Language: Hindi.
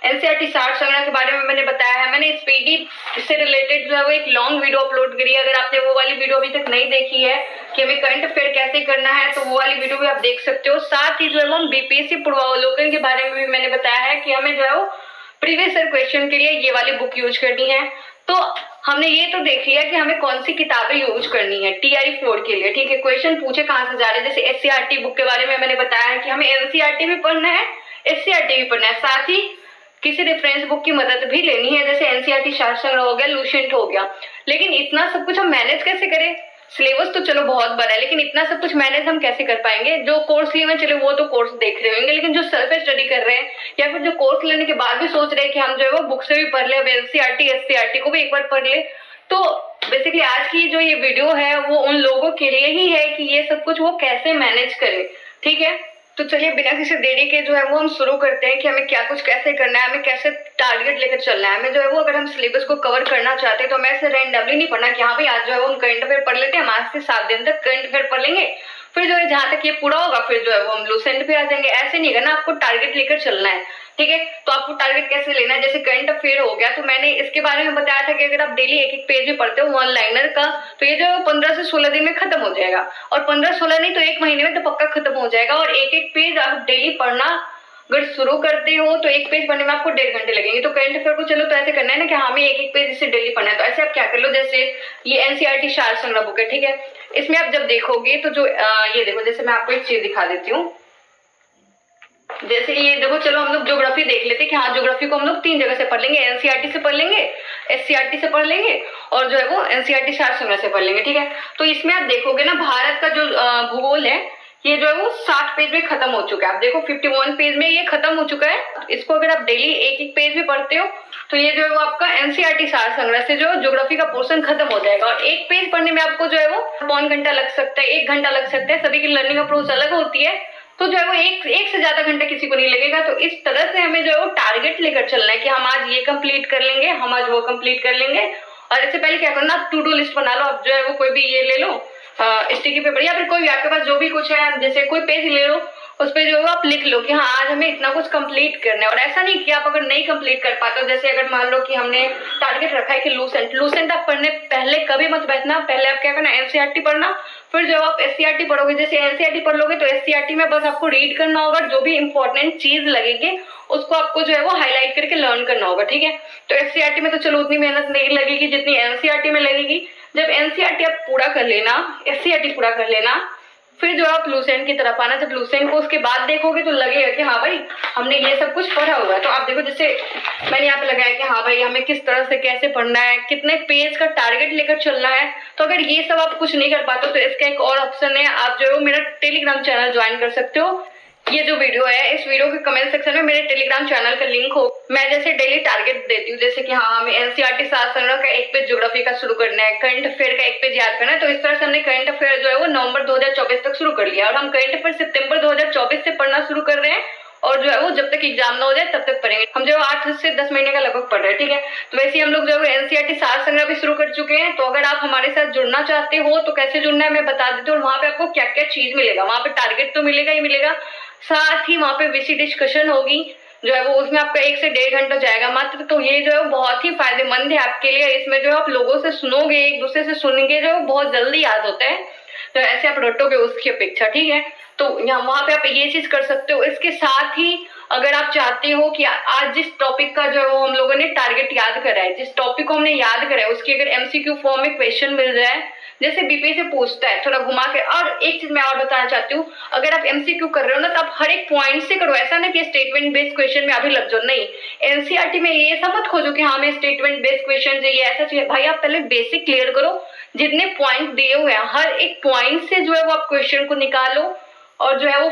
एनसीईआरटी सार संग्रह के बारे में मैंने बताया है। मैंने इस पीडी से रिलेटेड जो है वो एक लॉन्ग वीडियो अपलोड करी है। अगर आपने वो वाली वीडियो अभी तक नहीं देखी है कि हमें करंट अफेयर कैसे करना है, तो वो वाली वीडियो भी आप देख सकते हो। साथ ही जो है वो बीपीएससी पूर्वावलोकन के बारे में भी मैंने बताया है कि हमें जो है वो प्रीवियस ईयर क्वेश्चन के लिए ये वाली बुक यूज करनी है। तो हमने ये तो देख लिया कि हमें कौन सी किताबें यूज करनी है टीआरई 4 के लिए, ठीक है। क्वेश्चन पूछे कहाँ से जा रहे हैं, जैसे एससीईआरटी बुक के बारे में मैंने बताया है कि हमें एनसीईआरटी भी पढ़ना है, एससीईआरटी भी पढ़ना है, साथ ही किसी रेफरेंस बुक की मदद भी लेनी है, जैसे एनसीईआरटी सार संग्रह हो गया, लुसेंट हो गया। लेकिन इतना सब कुछ हम मैनेज कैसे करें? सिलेबस तो चलो बहुत बड़ा है, लेकिन इतना सब कुछ मैनेज हम कैसे कर पाएंगे? जो कोर्स लिए हुए चले वो तो कोर्स देख रहे होंगे, लेकिन जो सेल्फ स्टडी कर रहे हैं या फिर जो कोर्स लेने के बाद भी सोच रहे हैं कि हम जो है वो बुक से भी पढ़ ले, एनसीईआरटी एससीईआरटी को भी एक बार पढ़ ले, तो बेसिकली आज की जो ये वीडियो है वो उन लोगों के लिए ही है कि ये सब कुछ वो कैसे मैनेज करें, ठीक है। तो चलिए बिना किसी देरी के जो है वो हम शुरू करते हैं कि हमें क्या कुछ कैसे करना है, हमें कैसे टारगेट लेकर चलना है। हमें जो है वो अगर हम सिलेबस को कवर करना चाहते हैं तो हमें ऐसे रैंडमली नहीं पढ़ना कि हाँ भाई आज जो है वो हम करंट अफेयर पढ़ लेते हैं, हम आज से 7 दिन तक करंट अफेयर पढ़ लेंगे, फिर जो है जहां तक ये पूरा होगा फिर जो है वो हम लुसेंट पे आ जाएंगे। ऐसे नहीं करना, आपको टारगेट लेकर चलना है, ठीक है। तो आपको टारगेट कैसे लेना है, जैसे करंट अफेयर हो गया तो मैंने इसके बारे में बताया था कि अगर आप डेली एक एक पेज भी पढ़ते हो वन लाइनर का, तो ये जो 15 से 16 दिन में खत्म हो जाएगा, और 15-16 नहीं तो एक महीने में तो पक्का खत्म हो जाएगा। और एक एक पेज आप डेली पढ़ना अगर शुरू करते हो तो एक पेज पढ़ने में आपको 1.5 घंटे लगेंगे। तो करंट अफेयर को चलो तो ऐसे करना है ना कि हमें एक एक पेज इसे डेली पढ़ना है, तो ऐसे आप क्या कर लो, जैसे ये एनसीईआरटी सार संग्रह बुक है, ठीक है। इसमें आप जब देखोगे तो जो ये देखो, जैसे मैं आपको एक चीज दिखा देती हूँ, जैसे ये देखो, चलो हम लोग ज्योग्राफी देख लेते हैं कि हाँ ज्योग्राफी को हम लोग 3 जगह से पढ़ लेंगे, एनसीईआरटी से पढ़ लेंगे, एससीईआरटी से पढ़ लेंगे और जो है वो एनसीईआरटी सार संग्रह से पढ़ लेंगे, ठीक है। तो इसमें आप देखोगे ना, भारत का जो भूगोल है ये जो है वो 60 पेज में खत्म हो चुका है। आप देखो 51 पेज में ये खत्म हो चुका है। इसको अगर आप डेली एक एक पेज भी पढ़ते हो तो ये जो है वो आपका एनसीईआरटी सार संग्रह से जो ज्योग्राफी का पोर्शन खत्म हो जाएगा। और एक पेज पढ़ने में आपको जो है वो 1 घंटा लग सकता है, 1 घंटा लग सकता है, सभी की लर्निंग अप्रोच अलग होती है, तो जो है वो एक से ज्यादा घंटा किसी को नहीं लगेगा। तो इस तरह से हमें जो है वो टारगेट लेकर चलना है कि हम आज ये कंप्लीट कर लेंगे, हम आज वो कंप्लीट कर लेंगे। और इससे पहले क्या करना, टू डू लिस्ट बना लो। आप जो है वो कोई भी ये ले लो स्टिकी पेपर या फिर कोई भी आपके पास जो भी कुछ है, जैसे कोई पेज ले लो, उस पे जो है आप लिख लो कि हाँ आज हमें इतना कुछ कंप्लीट करना है। और ऐसा नहीं कि आप अगर नहीं कंप्लीट कर पाते हो, जैसे अगर मान लो कि हमने टारगेट रखा है कि लुसेंट आप पढ़ने पहले कभी मत बैठना, पहले आप क्या करना, एनसीईआरटी पढ़ना, फिर जब आप एससीईआरटी पढ़ोगे, जैसे एनसीईआरटी पढ़ लोगे तो एससीईआरटी में बस आपको रीड करना होगा, जो भी इंपॉर्टेंट चीज लगेगी उसको आपको जो है वो हाईलाइट करके लर्न करना होगा, ठीक है। तो एससीईआरटी में तो चलो उतनी मेहनत नहीं लगेगी जितनी एनसीईआरटी में लगेगी। जब एनसीईआरटी आप पूरा कर लेना, एससीईआरटी पूरा कर लेना, फिर जो आप लुसेंट की तरफ आना। जब लुसेंट को उसके बाद देखोगे तो लगेगा कि हाँ भाई हमने ये सब कुछ पढ़ा हुआ है। तो आप देखो, जैसे मैंने यहाँ पे लगाया कि हाँ भाई हमें किस तरह से कैसे पढ़ना है, कितने पेज का टारगेट लेकर चलना है। तो अगर ये सब आप कुछ नहीं कर पाते हो तो इसका एक और ऑप्शन है, आप जो है मेरा टेलीग्राम चैनल ज्वाइन कर सकते हो। ये जो वीडियो है, इस वीडियो के कमेंट सेक्शन में मेरे टेलीग्राम चैनल का लिंक हो। मैं जैसे डेली टारगेट देती हूँ, जैसे कि हाँ हमें एनसीईआरटी सार संग्रह का एक पेज ज्योग्राफी का शुरू करना है, करंट अफेयर का एक पेज याद करना है। तो इस तरह से हमने करंट अफेयर जो है वो नवंबर 2024 तक शुरू कर लिया, और हम करंट अफेयर सितंबर 2024 से पढ़ना शुरू कर रहे हैं, और जो है वो जब तक एग्जाम ना हो जाए तब तक पढ़ेंगे। हम जो 8 से 10 महीने का लगभग पढ़ रहे हैं, ठीक है। तो वैसे हम लोग जो है एनसीईआरटी सार संग्रह भी शुरू कर चुके हैं। तो अगर आप हमारे साथ जुड़ना चाहते हो तो कैसे जुड़ना है मैं बता देती हूँ। और वहां पे आपको क्या क्या चीज मिलेगा, वहां पे टारगेट तो मिलेगा ही मिलेगा, साथ ही वहां पे वीसी डिस्कशन होगी जो है वो, उसमें आपका 1 से 1.5 घंटा जाएगा मात्र। तो ये जो है बहुत ही फायदेमंद है आपके लिए। इसमें जो आप लोगों से सुनोगे, एक दूसरे से सुनेंगे, जो बहुत जल्दी याद होता है, तो ऐसे आप रटोगे उसकी अपेक्षा, ठीक है। तो यहाँ वहां पे आप ये चीज कर सकते हो। इसके साथ ही अगर आप चाहते हो कि आज जिस टॉपिक का जो है वो हम लोगों ने टारगेट याद करा है, जिस टॉपिक को हमने याद करा है उसकी अगर एमसीक्यू फॉर्म में क्वेश्चन मिल जाए, जैसे बीपीएससी पूछता है थोड़ा घुमा के। और एक चीज मैं और बताना चाहती हूँ, अगर आप एमसीक्यू कर रहे हो ना तो आप हर एक पॉइंट से करो, ऐसा नहीं कि स्टेटमेंट बेस्ड क्वेश्चन में अभी लग जाओ, नहीं। एनसीईआरटी में ये सब मत खोजो कि हाँ मैं स्टेटमेंट बेस्ड क्वेश्चन चाहिए, ऐसा चाहिए। भाई आप पहले बेसिक क्लियर करो, जितने पॉइंट दिए हुए हैं हर एक पॉइंट से जो है वो आप क्वेश्चन को निकालो और जो है वो